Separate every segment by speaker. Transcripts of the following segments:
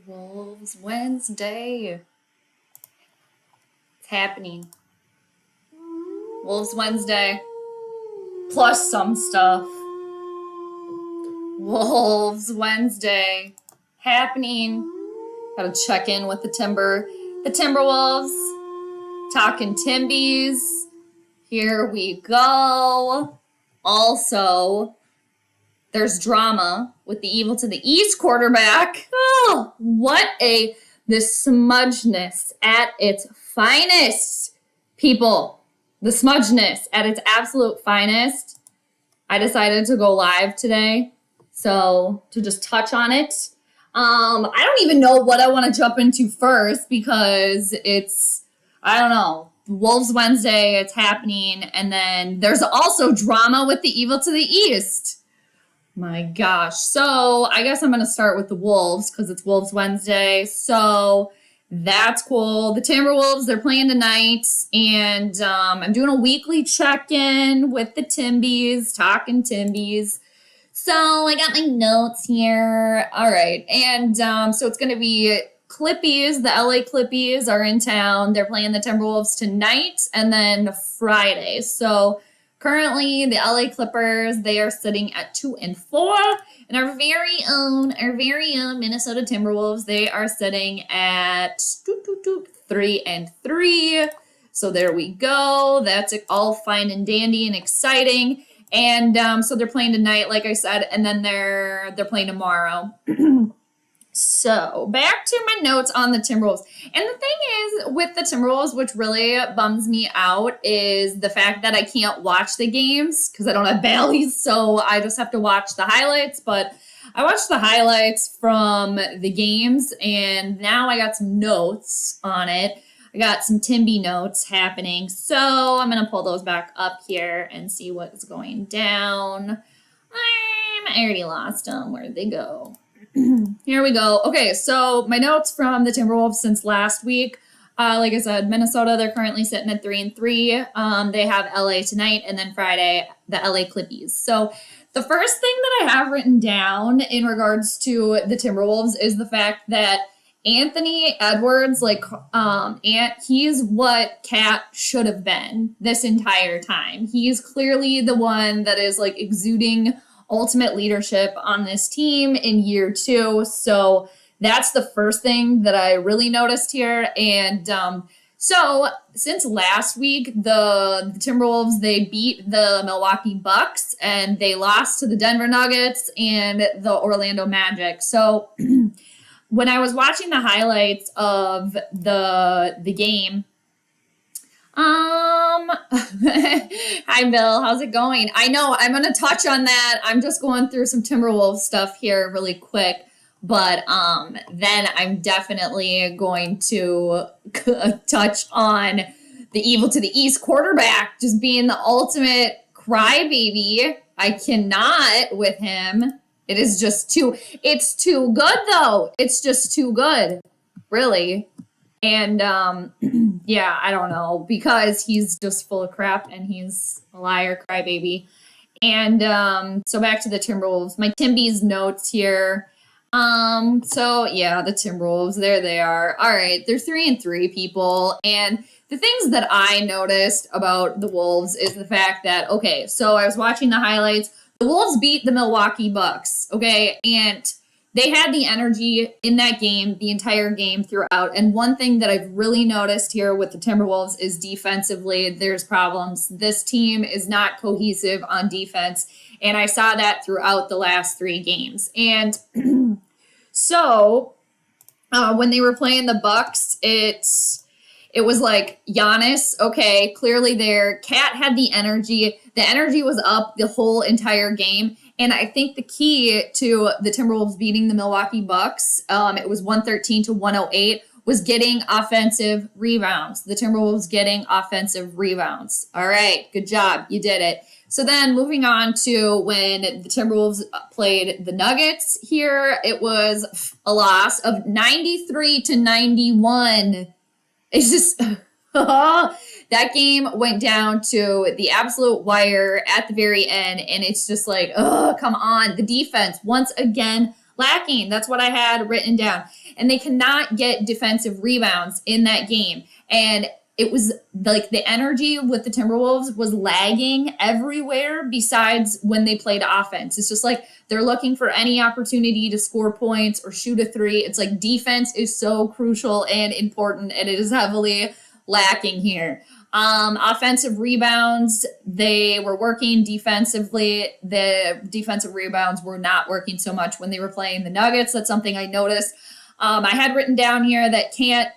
Speaker 1: Wolves Wednesday. It's happening. Wolves Wednesday. Plus some stuff. Wolves Wednesday. Happening. Gotta check in with the Timberwolves. Talking Timbies. Here we go. Also, there's drama with the Evil to the East quarterback. Oh, the smudgeness at its finest, people. The smudgeness at its absolute finest. I decided to go live today, so to just touch on it. I don't even know what I want to jump into first because I don't know. Wolves Wednesday, it's happening, and then there's also drama with the Evil to the East. My gosh. So I guess I'm going to start with the Wolves because it's Wolves Wednesday. So that's cool. The Timberwolves, they're playing tonight, and I'm doing a weekly check-in with the Timbies, talking Timbies. So I got my notes here. All right. And so it's going to be Clippies. The LA Clippies are in town. They're playing the Timberwolves tonight and then Friday. So currently the LA Clippers, they are sitting at 2-4. And our very own Minnesota Timberwolves, they are sitting at 3-3. So there we go. That's all fine and dandy and exciting. And so they're playing tonight, like I said, and then they're playing tomorrow. So back to my notes on the Timberwolves. And the thing is with the Timberwolves, which really bums me out, is the fact that I can't watch the games because I don't have Bally's. So I just have to watch the highlights. But I watched the highlights from the games, and now I got some notes on it. I got some Timby notes happening. So I'm going to pull those back up here and see what's going down. I already lost them. Where'd they go? Here we go. Okay, so my notes from the Timberwolves since last week. Like I said, Minnesota, they're currently sitting at 3-3. They have LA tonight, and then Friday, the LA Clippies. So the first thing that I have written down in regards to the Timberwolves is the fact that Anthony Edwards, he's what Cat should have been this entire time. He's clearly the one that is exuding ultimate leadership on this team in year 2. So that's the first thing that I really noticed here. And so since last week, the Timberwolves, they beat the Milwaukee Bucks and they lost to the Denver Nuggets and the Orlando Magic. So when I was watching the highlights of the game, hi Bill, how's it going? I know I'm going to touch on that. I'm just going through some Timberwolves stuff here really quick, but then I'm definitely going to touch on the Evil to the East quarterback just being the ultimate crybaby. I cannot with him. It's too good though. It's just too good, really. And yeah, I don't know, because he's just full of crap and he's a liar, crybaby. And so back to the Timberwolves. My Timbies notes here. So yeah, the Timberwolves, there they are. All right, they're 3-3, people. And the things that I noticed about the Wolves is the fact that, okay, so I was watching the highlights. The Wolves beat the Milwaukee Bucks, okay? And they had the energy in that game, the entire game throughout. And one thing that I've really noticed here with the Timberwolves is defensively, there's problems. This team is not cohesive on defense. And I saw that throughout the last 3 games. And so when they were playing the Bucks, it was like Giannis, okay, clearly there. Cat had the energy. The energy was up the whole entire game. And I think the key to the Timberwolves beating the Milwaukee Bucks, it was 113-108, was getting offensive rebounds. The Timberwolves getting offensive rebounds. All right, good job. You did it. So then moving on to when the Timberwolves played the Nuggets here, it was a loss of 93-91. It's just that game went down to the absolute wire at the very end, and it's just like, oh, come on. The defense, once again, Lacking. That's what I had written down. And they cannot get defensive rebounds in that game. And it was like the energy with the Timberwolves was lagging everywhere besides when they played offense. It's just like they're looking for any opportunity to score points or shoot a three. It's like defense is so crucial and important, and it is heavily lacking here. Offensive rebounds, they were working defensively. The defensive rebounds were not working so much when they were playing the Nuggets. That's something I noticed. I had written down here that Cat,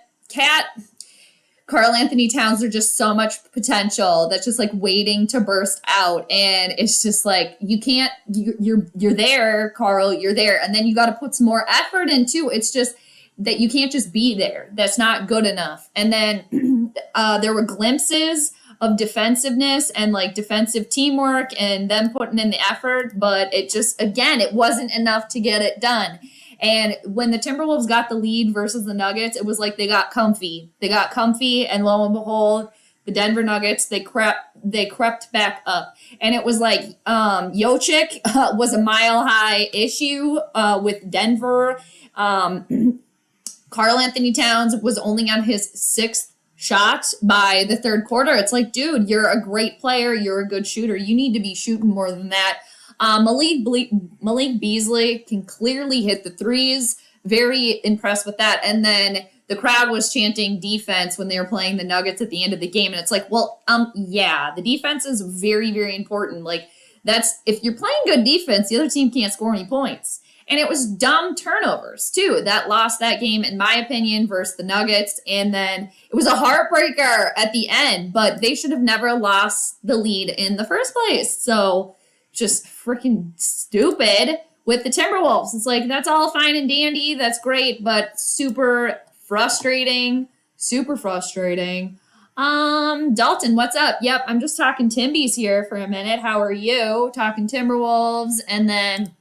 Speaker 1: Karl Anthony Towns are just so much potential that's just like waiting to burst out. And it's just like, you're there, Karl, you're there. And then you got to put some more effort into. It's just that you can't just be there. That's not good enough. And then there were glimpses of defensiveness and like defensive teamwork and them putting in the effort, but it just, again, it wasn't enough to get it done. And when the Timberwolves got the lead versus the Nuggets, it was like they got comfy. They got comfy, and lo and behold, the Denver Nuggets, they crept back up. And it was like Jokic was a mile-high issue with Denver. Karl Anthony Towns was only on his sixth shot by the third quarter. It's like, dude, you're a great player. You're a good shooter. You need to be shooting more than that. Malik Beasley can clearly hit the threes. Very impressed with that. And then the crowd was chanting defense when they were playing the Nuggets at the end of the game. And it's like, well, yeah, the defense is very, very important. Like if you're playing good defense, the other team can't score any points. And it was dumb turnovers too that lost that game, in my opinion, versus the Nuggets. And then it was a heartbreaker at the end, but they should have never lost the lead in the first place. So just freaking stupid with the Timberwolves. It's like, that's all fine and dandy. That's great, but super frustrating. Dalton, what's up? Yep, I'm just talking Timbies here for a minute. How are you? Talking Timberwolves. And then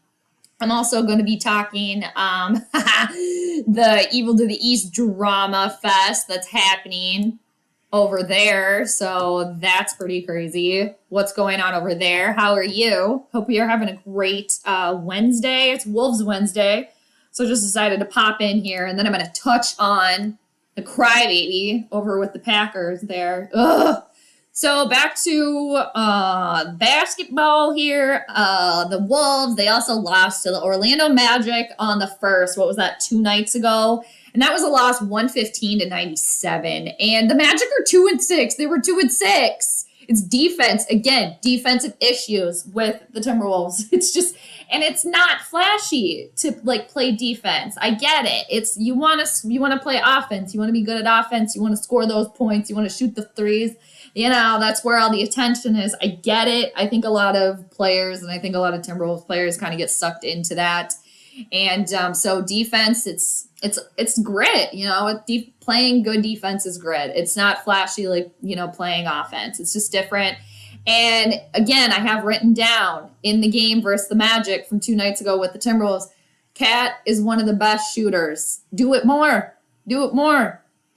Speaker 1: I'm also going to be talking the Evil to the East drama fest that's happening over there. So that's pretty crazy. What's going on over there? How are you? Hope you're having a great Wednesday. It's Wolves Wednesday. So just decided to pop in here, and then I'm going to touch on the crybaby over with the Packers there. Ugh. So back to basketball here. The Wolves, they also lost to the Orlando Magic on the first. What was that, 2 nights ago? And that was a loss 115-97. And the Magic are 2-6. They were 2-6. It's defense. Again, defensive issues with the Timberwolves. It's just, and it's not flashy to like play defense. I get it. It's you want to play offense. You want to be good at offense. You want to score those points. You want to shoot the threes. You know, that's where all the attention is. I get it. I think a lot of players, and I think a lot of Timberwolves players kind of get sucked into that. And so defense, it's grit, you know, playing good defense is grit. It's not flashy like, you know, playing offense. It's just different. And again, I have written down in the game versus the Magic from 2 nights ago with the Timberwolves, Cat is one of the best shooters. Do it more.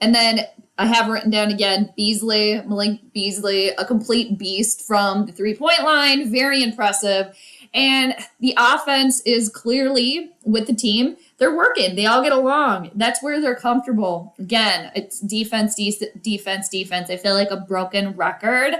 Speaker 1: And then I have written down again, Malik Beasley, a complete beast from the 3-point line. Very impressive. And the offense is clearly with the team. They're working. They all get along. That's where they're comfortable. Again, it's defense. I feel like a broken record.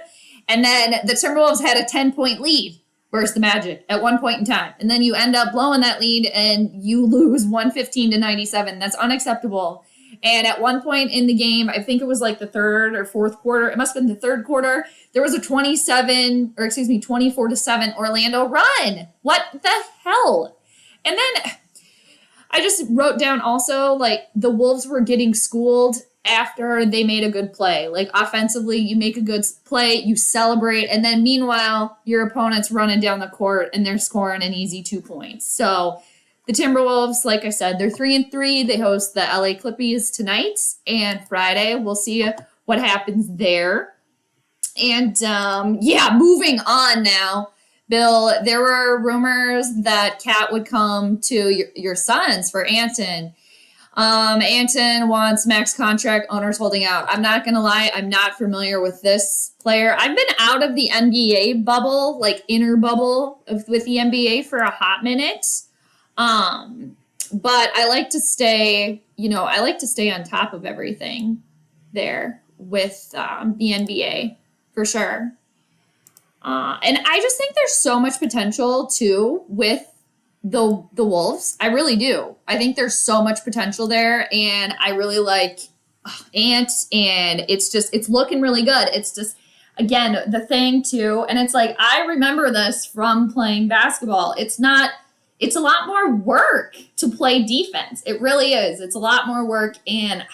Speaker 1: And then the Timberwolves had a 10-point lead versus the Magic at one point in time. And then you end up blowing that lead and you lose 115-97. That's unacceptable. And at one point in the game, I think it was like the third or fourth quarter. It must have been the third quarter. There was a 24-7 Orlando run. What the hell? And then I just wrote down also, like, the Wolves were getting schooled after they made a good play. Like, offensively, you make a good play, you celebrate, and then meanwhile, your opponent's running down the court and they're scoring an easy 2 points. So the Timberwolves, like I said, they're 3-3. They host the LA Clippers tonight and Friday. We'll see what happens there. And moving on now, Bill, there were rumors that Cat would come to your Suns for Anton. Anton wants max contract, owners holding out. I'm not going to lie, I'm not familiar with this player. I've been out of the NBA bubble, like inner bubble with the NBA for a hot minute. But I like to stay, I like to stay on top of everything there with the NBA for sure. And I just think there's so much potential too with the Wolves. I really do. I think there's so much potential there, and I really like Ant, and it's looking really good. It's just again the thing too, and it's like I remember this from playing basketball. It's a lot more work to play defense. It really is. It's a lot more work, and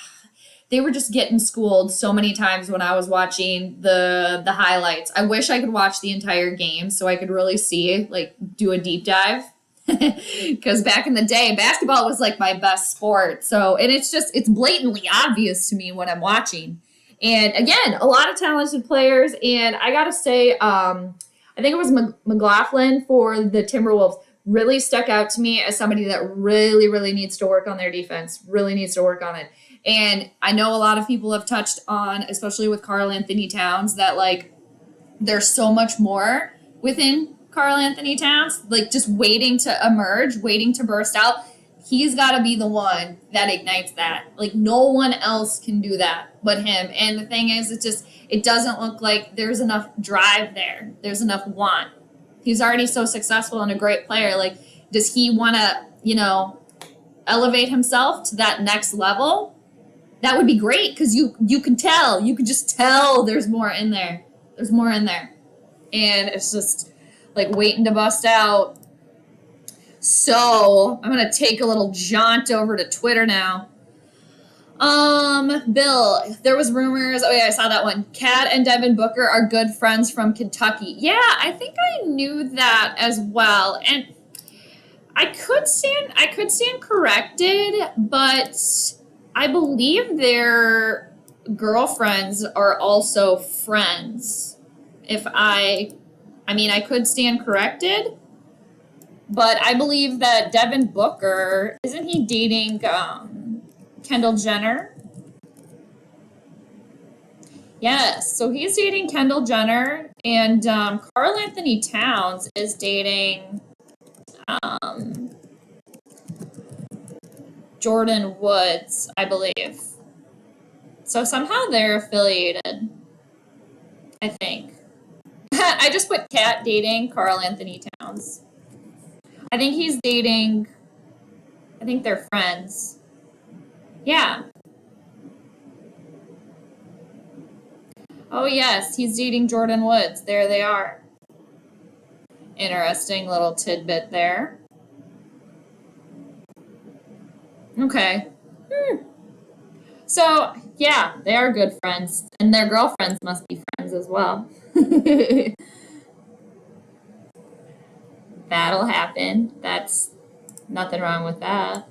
Speaker 1: they were just getting schooled so many times when I was watching the highlights. I wish I could watch the entire game so I could really see, like, do a deep dive. Because back in the day, basketball was like my best sport. So, and it's blatantly obvious to me when I'm watching. And again, a lot of talented players. And I got to say, I think it was McLaughlin for the Timberwolves really stuck out to me as somebody that really, really needs to work on their defense, really needs to work on it. And I know a lot of people have touched on, especially with Karl Anthony Towns, that like there's so much more within Karl Anthony Towns, like just waiting to emerge, waiting to burst out. He's got to be the one that ignites that. Like no one else can do that but him. And the thing is, it doesn't look like there's enough drive there. There's enough want. He's already so successful and a great player. Like, does he want to, elevate himself to that next level? That would be great because you can tell. You can just tell there's more in there. There's more in there. And it's just like waiting to bust out. So I'm going to take a little jaunt over to Twitter now. Bill, there was rumors. Oh yeah, I saw that one. Kat and Devin Booker are good friends from Kentucky. Yeah, I think I knew that as well. And I could stand corrected, but I believe their girlfriends are also friends. I could stand corrected, but I believe that Devin Booker, isn't he dating Kendall Jenner? Yes, so he's dating Kendall Jenner, and Karl Anthony Towns is dating Jordan Woods, I believe. So somehow they're affiliated, I think. I just put Kat dating Karl Anthony Towns. I think they're friends. Yeah. Oh, yes, he's dating Jordan Woods. There they are. Interesting little tidbit there. Okay. So, yeah, they are good friends. And their girlfriends must be friends as well. That'll happen. That's nothing wrong with that.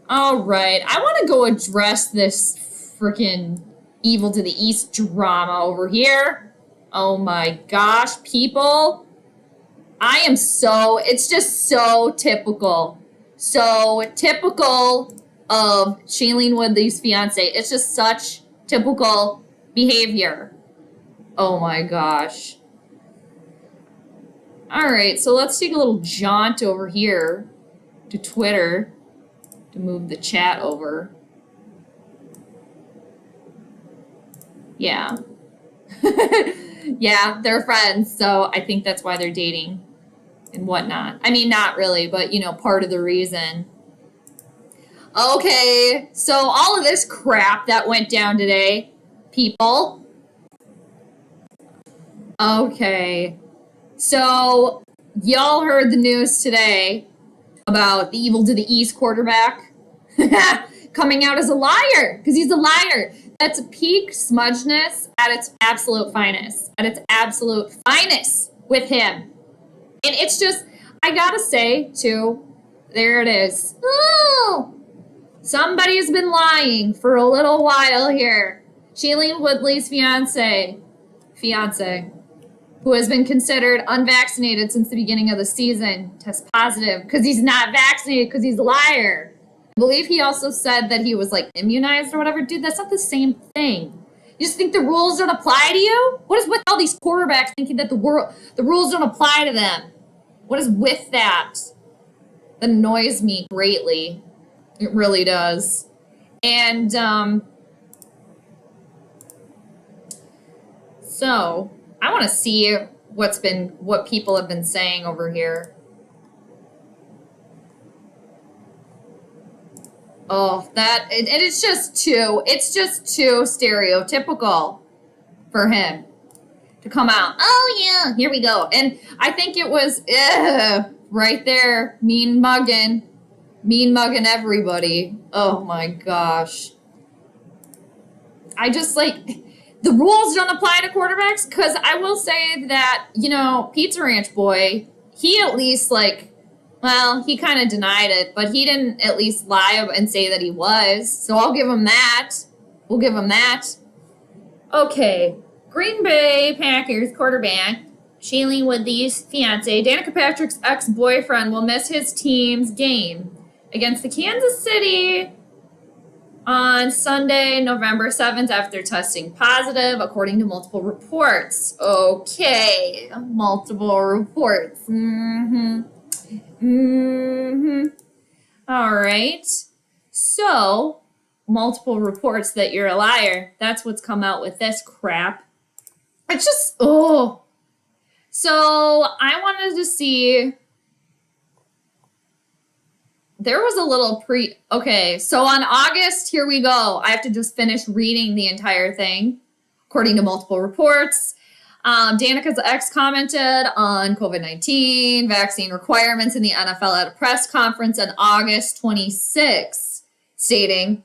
Speaker 1: All right. I want to go address this freaking Evil to the East drama over here. Oh my gosh, people. It's just so typical. So typical of Shailene Woodley's fiance. It's just such typical behavior. Oh my gosh. All right, so let's take a little jaunt over here to Twitter to move the chat over. Yeah. Yeah, they're friends, so I think that's why they're dating and whatnot. I mean, not really, but, part of the reason. Okay, so all of this crap that went down today, people. Okay, so y'all heard the news today about the Evil to the East quarterback coming out as a liar, because he's a liar. That's peak smudgeness at its absolute finest. At its absolute finest with him. And it's just, I gotta say, too, there it is. Oh, somebody's been lying for a little while here. Shailene Woodley's fiance, who has been considered unvaccinated since the beginning of the season, tests positive because he's not vaccinated because he's a liar. I believe he also said that he was immunized or whatever. Dude, that's not the same thing. You just think the rules don't apply to you? What is with all these quarterbacks thinking that the rules don't apply to them? What is with that? That annoys me greatly. It really does. And so I want to see what people have been saying over here. Oh, it's just too stereotypical for him to come out. Oh yeah, here we go. And I think it was right there, mean mugging everybody. Oh my gosh. I just the rules don't apply to quarterbacks, because I will say that, Pizza Ranch Boy, he at least well, he kind of denied it, but he didn't at least lie and say that he was. So I'll give him that. We'll give him that. Okay. Green Bay Packers quarterback Shailene Woodley's fiance, Danica Patrick's ex-boyfriend, will miss his team's game against the Kansas City on Sunday, November 7th, after testing positive, according to multiple reports. Okay. Multiple reports. All right. So, multiple reports that you're a liar. That's what's come out with this crap. It's just, So, I wanted to see. There was a little okay, so on August, here we go. I have to just finish reading the entire thing, according to multiple reports. Danica's ex commented on COVID-19 vaccine requirements in the NFL at a press conference on August 26, stating,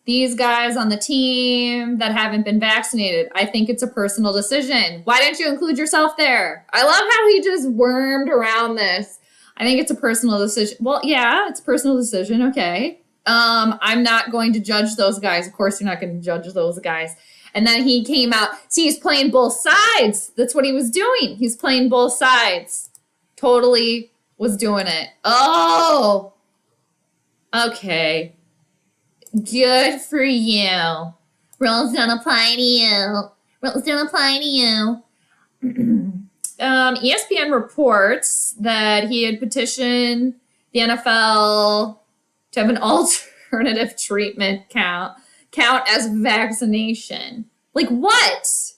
Speaker 1: "These guys on the team that haven't been vaccinated, I think it's a personal decision." Why didn't you include yourself there? I love how he just wormed around this. I think it's a personal decision. Well, yeah, it's a personal decision. Okay. I'm not going to judge those guys. Of course, you're not going to judge those guys. And then he came out. See, he's playing both sides. That's what he was doing. He's playing both sides. Totally was doing it. Oh, okay. Good for you. Rules don't apply to you. Rules don't apply to you. ESPN reports that he had petitioned the NFL to have an alternative treatment count as vaccination. Like what?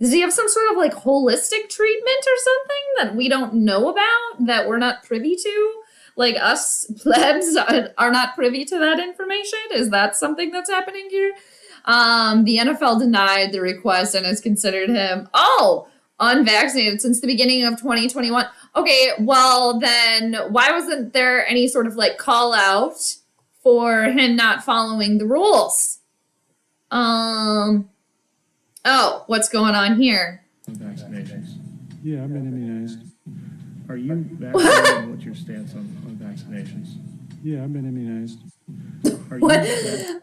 Speaker 1: Does he have some sort of holistic treatment or something that we don't know about, that we're not privy to? Like us plebs are not privy to that information? Is that something that's happening here? The NFL denied the request and has considered him, unvaccinated since the beginning of 2021. Okay, well then why wasn't there any sort of call out for him not following the rules? What's going on here?
Speaker 2: Vaccinations.
Speaker 3: Yeah, I've been immunized.
Speaker 2: Are you vaccinated? What's your stance on vaccinations?
Speaker 3: Yeah, I've been immunized.
Speaker 2: Are
Speaker 1: What?
Speaker 2: you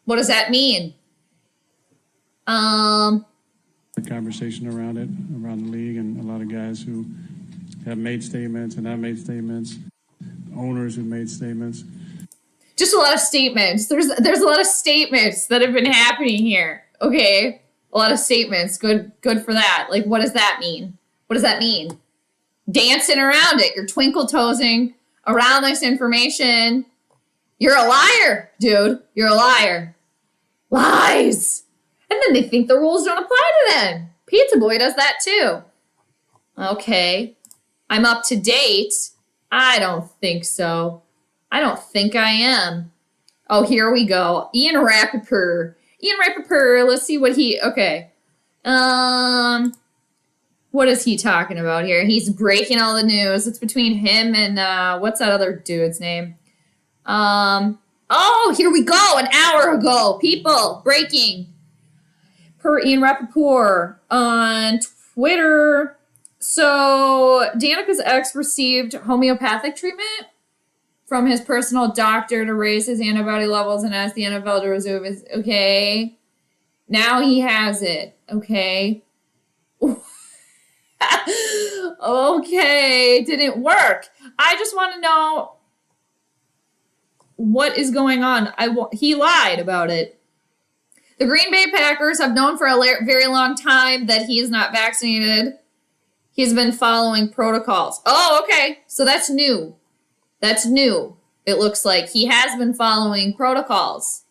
Speaker 1: What does that mean?
Speaker 3: The conversation around the league, and a lot of guys who have made statements and I've made statements, owners who made statements.
Speaker 1: Just a lot of statements. There's a lot of statements that have been happening here. Okay, a lot of statements. Good for that. What does that mean? What does that mean? Dancing around it. You're twinkle-toesing around this information. You're a liar, dude. You're a liar. Lies. And then they think the rules don't apply to them. Pizza Boy does that too. Okay. I'm up to date. I don't think so. I don't think I am. Oh, here we go. Ian Rappaport. Let's see what okay. What is he talking about here? He's breaking all the news. It's between him and, what's that other dude's name? Here we go. An hour ago. People, breaking. Per Ian Rappaport on Twitter. So, Danica's ex received homeopathic treatment from his personal doctor to raise his antibody levels and asked the NFL to resume his... Okay. Now he has it. Okay. Okay. Didn't work. I just want to know what is going on. He lied about it. The Green Bay Packers have known for a very long time that he is not vaccinated. He's been following protocols. Oh, okay. So that's new. That's new. It looks like he has been following protocols.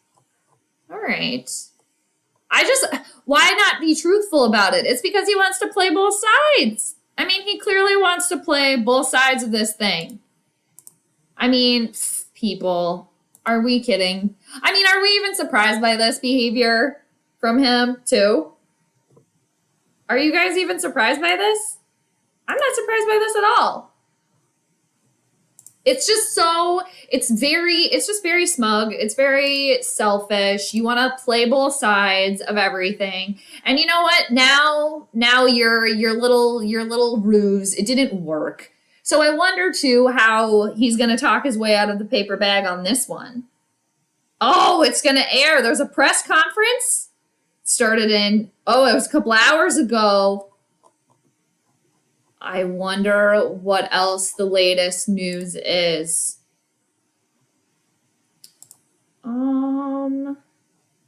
Speaker 1: All right. Why not be truthful about it? It's because he wants to play both sides. I mean, he clearly wants to play both sides of this thing. I mean, people, are we kidding? I mean, are we even surprised by this behavior from him, too? Are you guys even surprised by this? I'm not surprised by this at all. It's just very smug. It's very selfish. You want to play both sides of everything. And you know what? Now your little ruse, it didn't work. So I wonder too how he's going to talk his way out of the paper bag on this one. Oh, it's going to air. There's a press conference. It was a couple hours ago. I wonder what else the latest news is.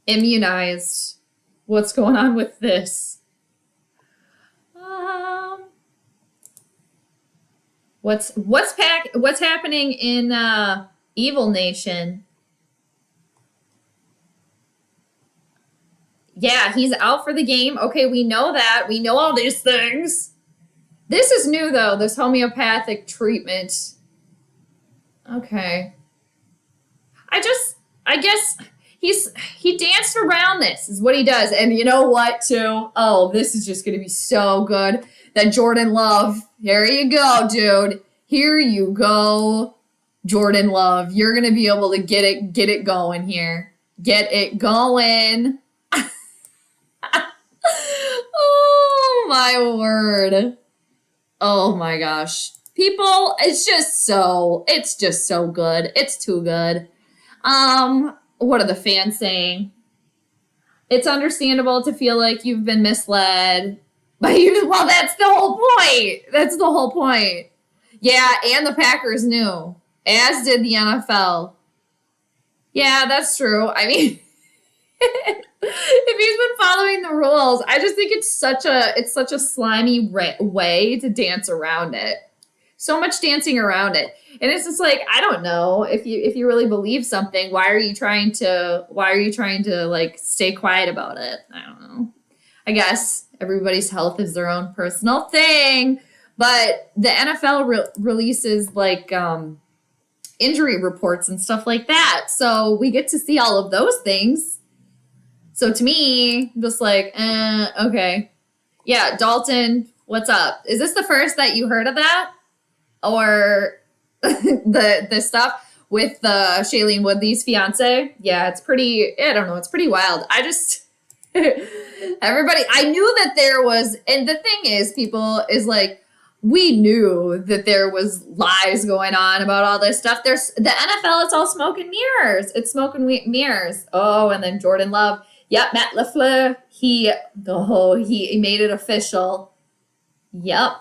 Speaker 1: Immunized. What's going on with this? What's happening in Evil Nation? Yeah, he's out for the game. Okay, we know that. We know all these things. This is new, though, this homeopathic treatment. Okay. I guess he danced around this, is what he does. And you know what, too? Oh, this is just going to be so good. That Jordan Love, here you go, dude. Here you go, Jordan Love. You're going to be able to get it going here. Get it going. Oh, my word. Oh my gosh. People, it's just so good. It's too good. What are the fans saying? It's understandable to feel like you've been misled. Well, that's the whole point. That's the whole point. Yeah, and the Packers knew, as did the NFL. Yeah, that's true. I mean, if he's been following the rules, I just think it's such a slimy way to dance around it. So much dancing around it. And it's just like, I don't know, if you really believe something, why are you trying to like stay quiet about it? I don't know. I guess everybody's health is their own personal thing, but the NFL releases like injury reports and stuff like that. So we get to see all of those things. So to me, just like, okay. Yeah, Dalton, what's up? Is this the first that you heard of that? Or the stuff with Shailene Woodley's fiance? Yeah, it's pretty, I don't know, it's pretty wild. I just, I knew that there was, and the thing is, people, is like, we knew that there was lies going on about all this stuff. There's the NFL, it's all smoke and mirrors. It's smoke and mirrors. Oh, and then Jordan Love. Yep, Matt LaFleur, he made it official. Yep.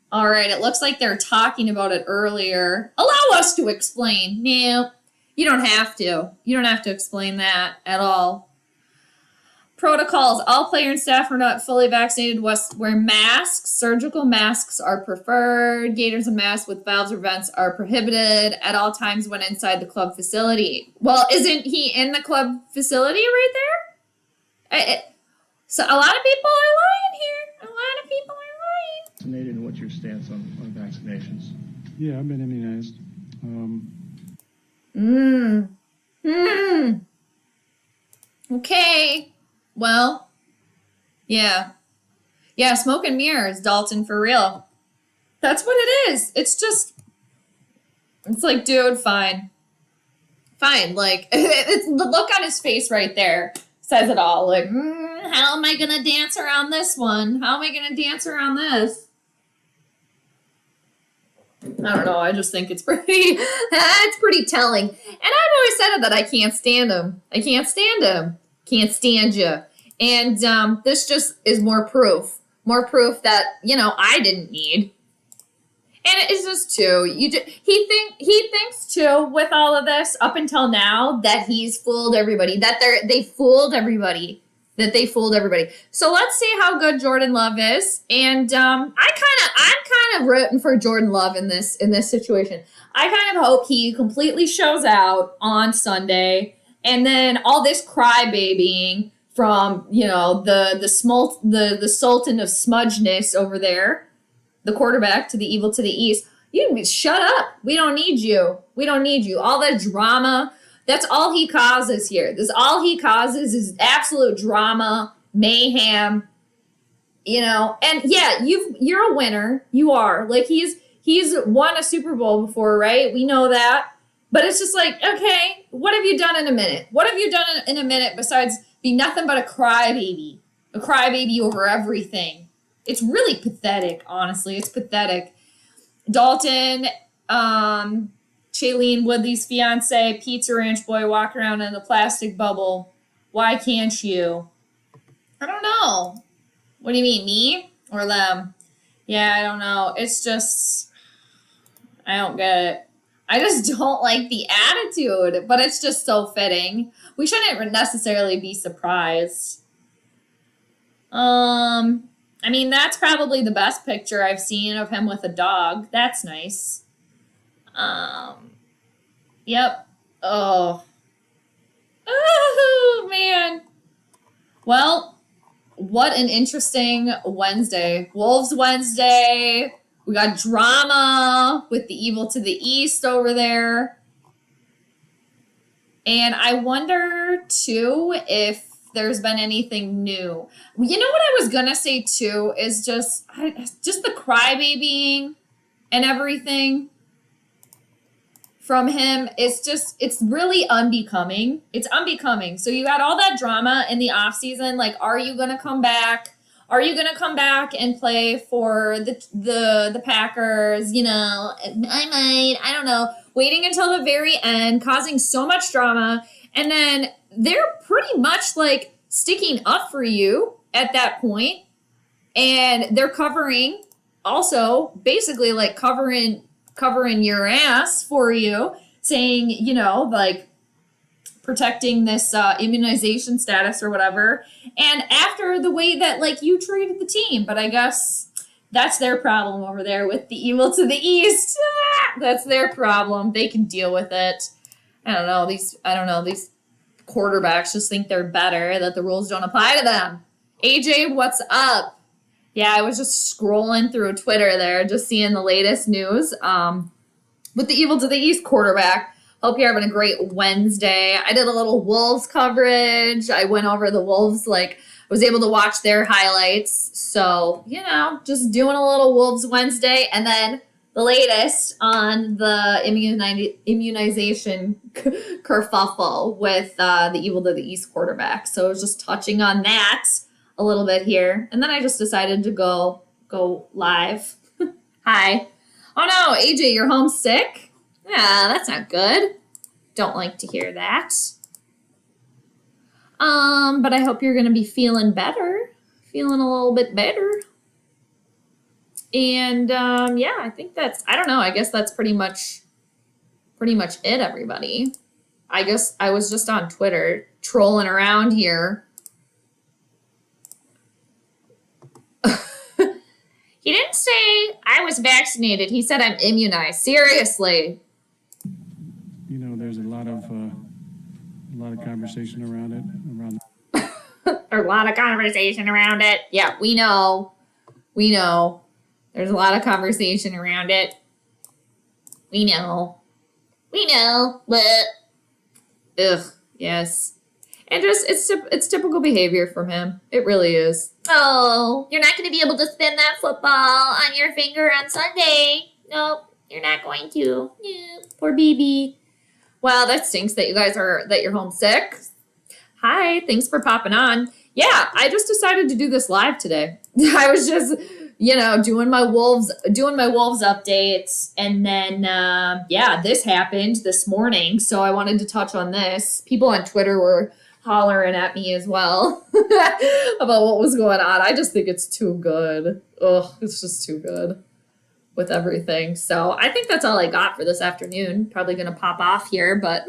Speaker 1: All right, it looks like they're talking about it earlier. Allow us to explain. No, you don't have to. You don't have to explain that at all. Protocols. All player and staff are not fully vaccinated. Wear masks. Surgical masks are preferred. Gaiters and masks with valves or vents are prohibited at all times when inside the club facility. Well, isn't he in the club facility right there? So a lot of people are lying here. A lot of people are lying.
Speaker 2: Vaccinated, and what's your stance on vaccinations?
Speaker 3: Yeah, I've been immunized.
Speaker 1: Okay. Well, yeah. Yeah, smoke and mirrors, Dalton, for real. That's what it is. It's like, dude, fine. Fine. Like, it's the look on his face right there says it all. Like, how am I going to dance around this one? How am I going to dance around this? I don't know. I just think it's pretty telling. And I've always said it that I can't stand him. I can't stand him. Can't stand you. And this just is more proof that, I didn't need. And it's just too, he thinks too, with all of this up until now, that he's fooled everybody, that they fooled everybody. that they fooled everybody. So let's see how good Jordan Love is. And I'm kind of rooting for Jordan Love in this situation. I kind of hope he completely shows out on Sunday, and then all this crybabying from, the Sultan of Smudgeness over there, the quarterback to the evil to the east. You shut up. We don't need you. We don't need you. All that drama. That's all he causes here. All he causes is absolute drama, mayhem, And yeah, you're a winner. You are. Like he's won a Super Bowl before, right? We know that. But it's just like, okay, what have you done in a minute? What have you done in a minute besides be nothing but a crybaby? A crybaby over everything. It's really pathetic, honestly. It's pathetic. Dalton, Shailene Woodley's fiance, Pizza Ranch boy, walk around in a plastic bubble. Why can't you? I don't know. What do you mean, me or them? Yeah, I don't know. It's just, I don't get it. I just don't like the attitude, but it's just so fitting. We shouldn't necessarily be surprised. I mean, that's probably the best picture I've seen of him with a dog. That's nice. Yep. Oh, man. Well, what an interesting Wednesday. Wolves Wednesday. We got drama with the evil to the east over there. And I wonder, too, if there's been anything new. You know what I was going to say, too, is just the crybabying and everything from him. It's really unbecoming. It's unbecoming. So you got all that drama in the offseason. Like, are you going to come back? Are you going to come back and play for the Packers? I might. I don't know. Waiting until the very end, causing so much drama. And then they're pretty much like sticking up for you at that point. And they're covering, also basically like covering your ass for you, saying, like protecting this immunization status or whatever. And after the way that like you treated the team, but I guess that's their problem over there with the evil to the east. That's their problem. They can deal with it. I don't know. These quarterbacks just think they're better, that the rules don't apply to them. AJ, what's up? Yeah, I was just scrolling through Twitter there, just seeing the latest news with the evil to the east quarterback. Hope you're having a great Wednesday. I did a little Wolves coverage. I went over the Wolves, was able to watch their highlights. So, just doing a little Wolves Wednesday. And then the latest on the immunization kerfuffle with the evil to the east quarterback. So I was just touching on that a little bit here. And then I just decided to go live. Hi. Oh no, AJ, you're homesick? Yeah, that's not good. Don't like to hear that. But I hope you're going to be feeling better. Feeling a little bit better. And, yeah, I think I guess that's pretty much it, everybody. I guess I was just on Twitter trolling around here. He didn't say I was vaccinated. He said I'm immunized. Seriously.
Speaker 3: There's a lot of conversation around it.
Speaker 1: A lot of conversation around it. Yeah, we know. There's a lot of conversation around it. We know. But ugh, yes. And just it's typical behavior from him. It really is. Oh, you're not going to be able to spin that football on your finger on Sunday. Nope, you're not going to. Yeah, poor BB. Well, that stinks that you're homesick. Hi, thanks for popping on. Yeah, I just decided to do this live today. I was just, doing my Wolves updates, and then this happened this morning, so I wanted to touch on this. People on Twitter were hollering at me as well about what was going on. I just think it's too good. Ugh, it's just too good with everything. So I think that's all I got for this afternoon. Probably gonna pop off here, but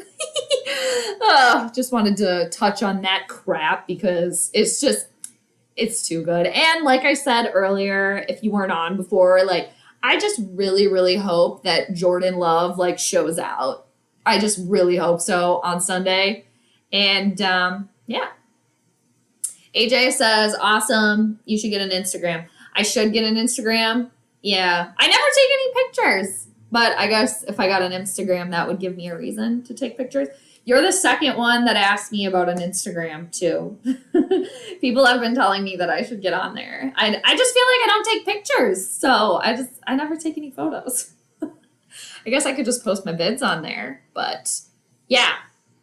Speaker 1: Just wanted to touch on that crap because it's too good. And like I said earlier, if you weren't on before, like I just really, really hope that Jordan Love like shows out. I just really hope so on Sunday. And yeah. AJ says, awesome. You should get an Instagram. I should get an Instagram. Yeah. I never take any pictures. But I guess if I got an Instagram, that would give me a reason to take pictures. You're the second one that asked me about an Instagram, too. People have been telling me that I should get on there. I just feel like I don't take pictures. So I never take any photos. I guess I could just post my vids on there. But yeah,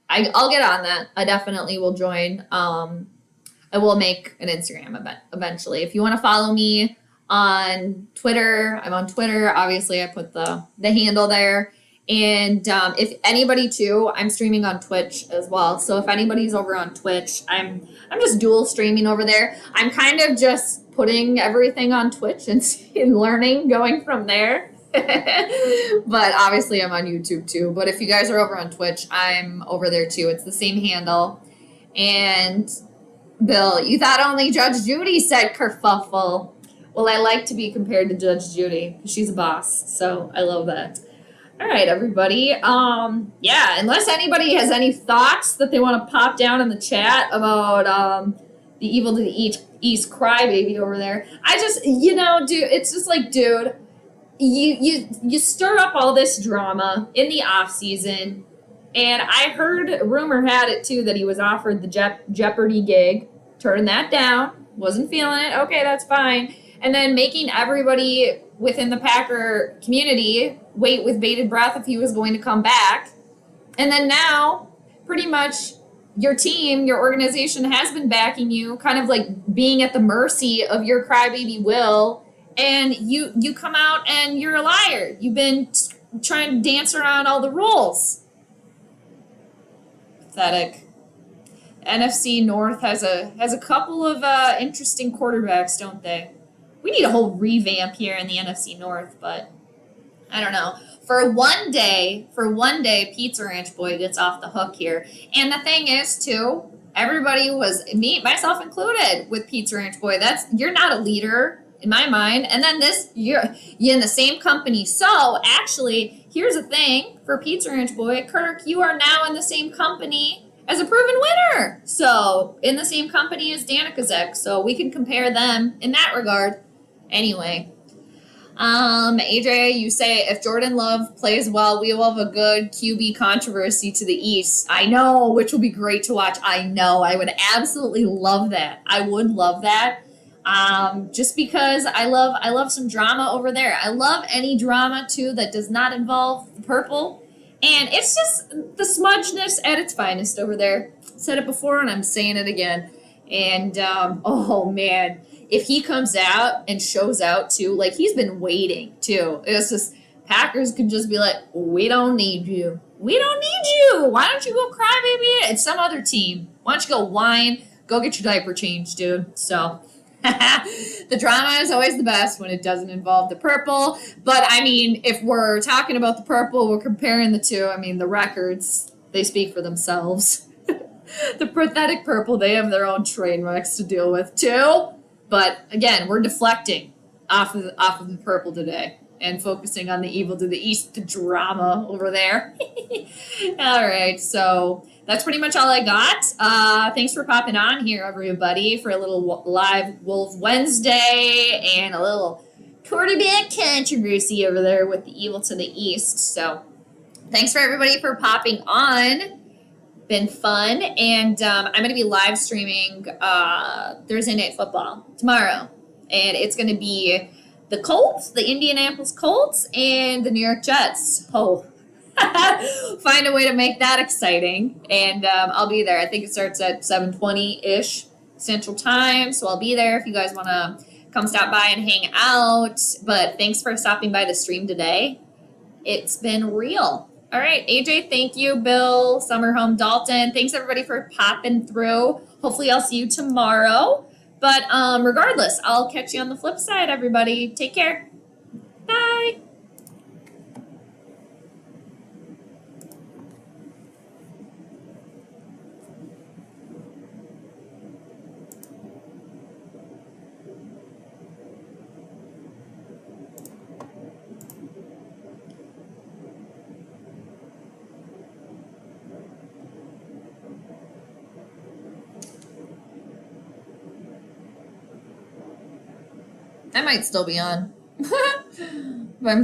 Speaker 1: I'll get on that. I definitely will join. I will make an Instagram event eventually. If you want to follow me on Twitter, I'm on Twitter. Obviously, I put the handle there. And if anybody too, I'm streaming on Twitch as well. So if anybody's over on Twitch, I'm just dual streaming over there. I'm kind of just putting everything on Twitch and learning, going from there. But obviously I'm on YouTube too. But if you guys are over on Twitch, I'm over there too. It's the same handle. And Bill, you thought only Judge Judy said kerfuffle. Well, I like to be compared to Judge Judy. She's a boss, so I love that. All right, everybody. Yeah, unless anybody has any thoughts that they want to pop down in the chat about the Evil to the East crybaby over there. I just, dude, it's just like, dude, you stir up all this drama in the off season, and I heard, rumor had it too, that he was offered the Jeopardy gig. Turned that down. Wasn't feeling it. Okay, that's fine. And then making everybody within the Packer community wait with bated breath if he was going to come back. And then now, pretty much, your team, your organization has been backing you, kind of like being at the mercy of your crybaby will. And you come out and you're a liar. You've been trying to dance around all the rules. Pathetic. NFC North has a couple of interesting quarterbacks, don't they? We need a whole revamp here in the NFC North, but I don't know. For one day, Pizza Ranch Boy gets off the hook here. And the thing is, too, everybody was, me, myself included, with Pizza Ranch Boy. You're not a leader in my mind. And then you're in the same company. So actually, here's the thing for Pizza Ranch Boy. Kirk, you are now in the same company as a proven winner. So in the same company as Danica Zek. So we can compare them in that regard. Anyway, AJ, you say if Jordan Love plays well, we will have a good QB controversy to the East. I know, which will be great to watch. I know. I would absolutely love that. I would love that. Just because I love some drama over there. I love any drama too that does not involve the purple. And it's just the smudgeness at its finest over there. Said it before and I'm saying it again. And oh man, if he comes out and shows out too, like he's been waiting too. It's just Packers could just be like, we don't need you. We don't need you. Why don't you go cry, baby? It's some other team. Why don't you go whine? Go get your diaper changed, dude. So the drama is always the best when it doesn't involve the purple. But I mean, if we're talking about the purple, we're comparing the two. I mean, the records, they speak for themselves. The pathetic purple, they have their own train wrecks to deal with too. But again, we're deflecting off of the purple today and focusing on the Evil to the East, the drama over there. All right, so that's pretty much all I got. Thanks for popping on here, everybody, for a little live Wolf Wednesday and a little quarterback controversy over there with the Evil to the East. So thanks for everybody for popping on. Been fun, and I'm going to be live streaming Thursday Night Football tomorrow, and it's going to be the Colts, the Indianapolis Colts, and the New York Jets. Oh, find a way to make that exciting, and I'll be there. I think it starts at 7:20-ish Central Time, so I'll be there if you guys want to come stop by and hang out. But thanks for stopping by the stream today. It's been real. All right, AJ, thank you. Bill, Summerhome, Dalton, thanks everybody for popping through. Hopefully I'll see you tomorrow. But regardless, I'll catch you on the flip side, everybody. Take care. Bye. I might still be on. But I'm